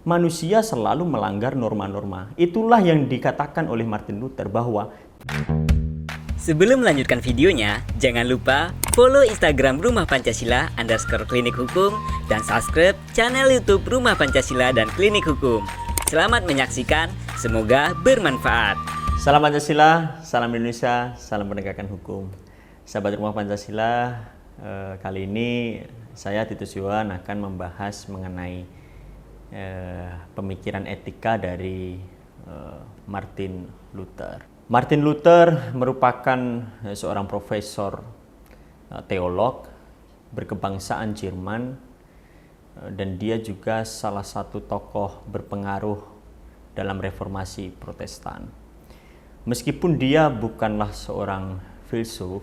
manusia selalu melanggar norma-norma. Itulah yang dikatakan oleh Martin Luther bahwa Sebelum melanjutkan videonya, jangan lupa follow Instagram Rumah Pancasila _klinik hukum dan subscribe channel YouTube Rumah Pancasila dan Klinik Hukum. Selamat menyaksikan, semoga bermanfaat. salam Pancasila, salam Indonesia, salam penegakan hukum. Sahabat Rumah Pancasila, kali ini saya Titus Yuwan akan membahas mengenai pemikiran etika dari Martin Luther. Martin Luther merupakan seorang profesor teolog berkebangsaan Jerman, dan dia juga salah satu tokoh berpengaruh dalam reformasi Protestan. Meskipun dia bukanlah seorang filsuf,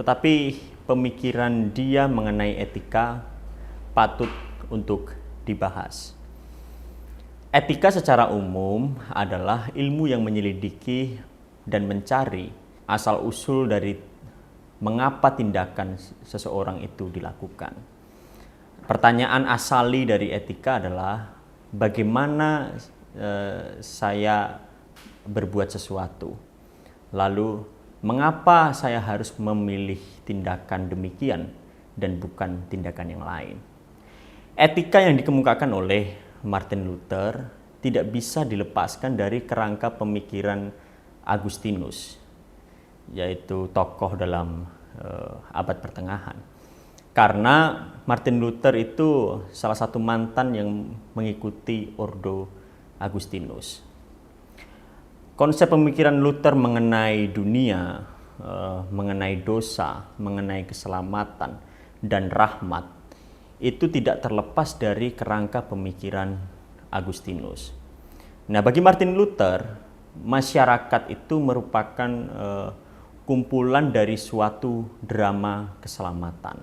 tetapi pemikiran dia mengenai etika patut untuk dibahas. Etika secara umum adalah ilmu yang menyelidiki dan mencari asal-usul dari mengapa tindakan seseorang itu dilakukan. Pertanyaan asali dari etika adalah bagaimana saya berbuat sesuatu. Lalu mengapa saya harus memilih tindakan demikian dan bukan tindakan yang lain. Etika yang dikemukakan oleh Martin Luther tidak bisa dilepaskan dari kerangka pemikiran Agustinus, yaitu tokoh dalam abad pertengahan. Karena Martin Luther itu salah satu mantan yang mengikuti Ordo Agustinus. Konsep pemikiran Luther mengenai dunia, mengenai dosa, mengenai keselamatan, dan rahmat itu tidak terlepas dari kerangka pemikiran Agustinus. Nah, bagi Martin Luther, masyarakat itu merupakan kumpulan dari suatu drama keselamatan.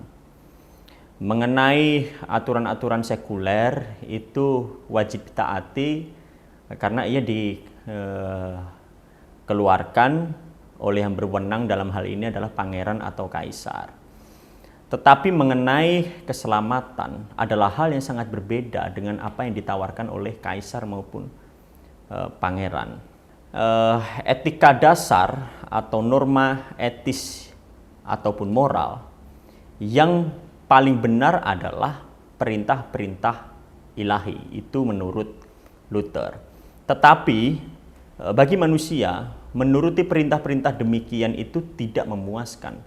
Mengenai aturan-aturan sekuler itu wajib ditaati karena ia dikeluarkan oleh yang berwenang dalam hal ini adalah pangeran atau kaisar. Tetapi mengenai keselamatan adalah hal yang sangat berbeda dengan apa yang ditawarkan oleh kaisar maupun pangeran. Etika dasar atau norma etis ataupun moral yang paling benar adalah perintah-perintah ilahi, itu menurut Luther. Tetapi bagi manusia, menuruti perintah-perintah demikian itu tidak memuaskan.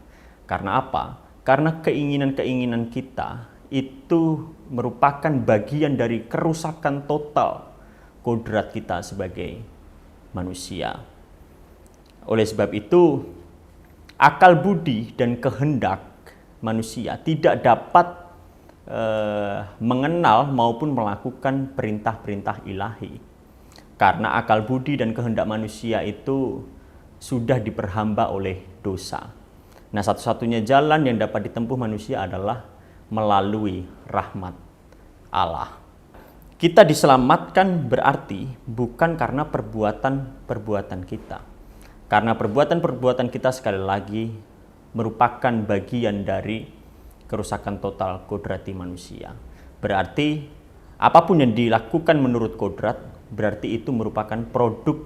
Karena apa? Karena keinginan-keinginan kita itu merupakan bagian dari kerusakan total kodrat kita sebagai manusia. Oleh sebab itu, akal budi dan kehendak manusia tidak dapat mengenal maupun melakukan perintah-perintah ilahi. Karena akal budi dan kehendak manusia itu sudah diperhamba oleh dosa. Nah, satu-satunya jalan yang dapat ditempuh manusia adalah melalui rahmat Allah. Kita diselamatkan berarti bukan karena perbuatan-perbuatan kita. Karena perbuatan-perbuatan kita sekali lagi merupakan bagian dari kerusakan total kodrati manusia. Berarti apapun yang dilakukan menurut kodrat, berarti itu merupakan produk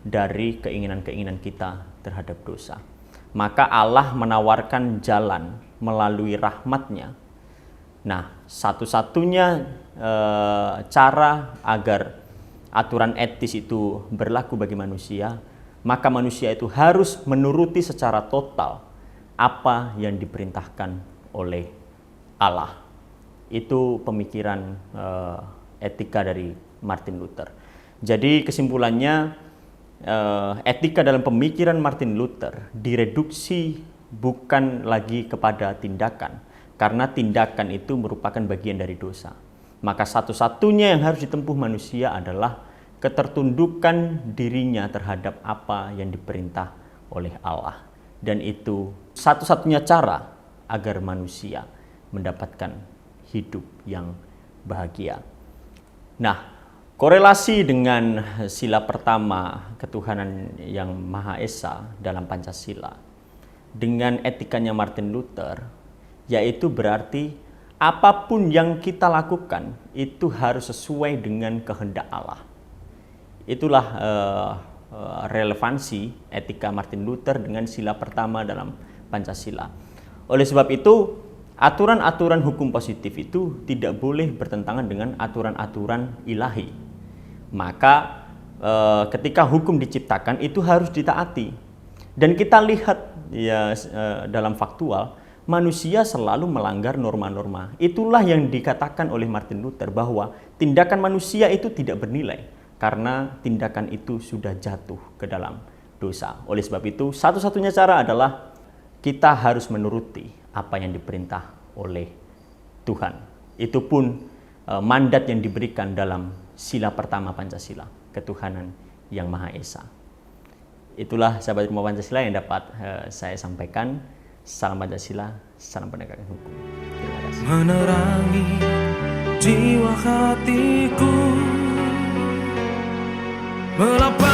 dari keinginan-keinginan kita terhadap dosa. Maka Allah menawarkan jalan melalui rahmat-Nya. Nah, satu-satunya cara agar aturan etis itu berlaku bagi manusia, maka manusia itu harus menuruti secara total apa yang diperintahkan oleh Allah. Itu pemikiran etika dari Martin Luther. Jadi kesimpulannya, etika dalam pemikiran Martin Luther direduksi bukan lagi kepada tindakan, karena tindakan itu merupakan bagian dari dosa. Maka satu-satunya yang harus ditempuh manusia adalah ketertundukan dirinya terhadap apa yang diperintah oleh Allah. Dan itu satu-satunya cara agar manusia mendapatkan hidup yang bahagia. Nah, korelasi dengan sila pertama ketuhanan yang Maha Esa dalam Pancasila dengan etikanya Martin Luther, yaitu berarti apapun yang kita lakukan itu harus sesuai dengan kehendak Allah. Itulah relevansi etika Martin Luther dengan sila pertama dalam Pancasila. Oleh sebab itu, aturan-aturan hukum positif itu tidak boleh bertentangan dengan aturan-aturan ilahi. Maka ketika hukum diciptakan itu harus ditaati. Dan kita lihat ya dalam faktual, manusia selalu melanggar norma-norma. Itulah yang dikatakan oleh Martin Luther bahwa tindakan manusia itu tidak bernilai karena tindakan itu sudah jatuh ke dalam dosa. Oleh sebab itu, satu-satunya cara adalah kita harus menuruti apa yang diperintah oleh Tuhan. Itu pun mandat yang diberikan dalam sila pertama Pancasila, ketuhanan yang Maha Esa. Itulah sahabat Rumah Pancasila yang dapat saya sampaikan. Salam Pancasila, salam penegakan hukum. Terima kasih. Menerangi jiwa hatiku, melapangkan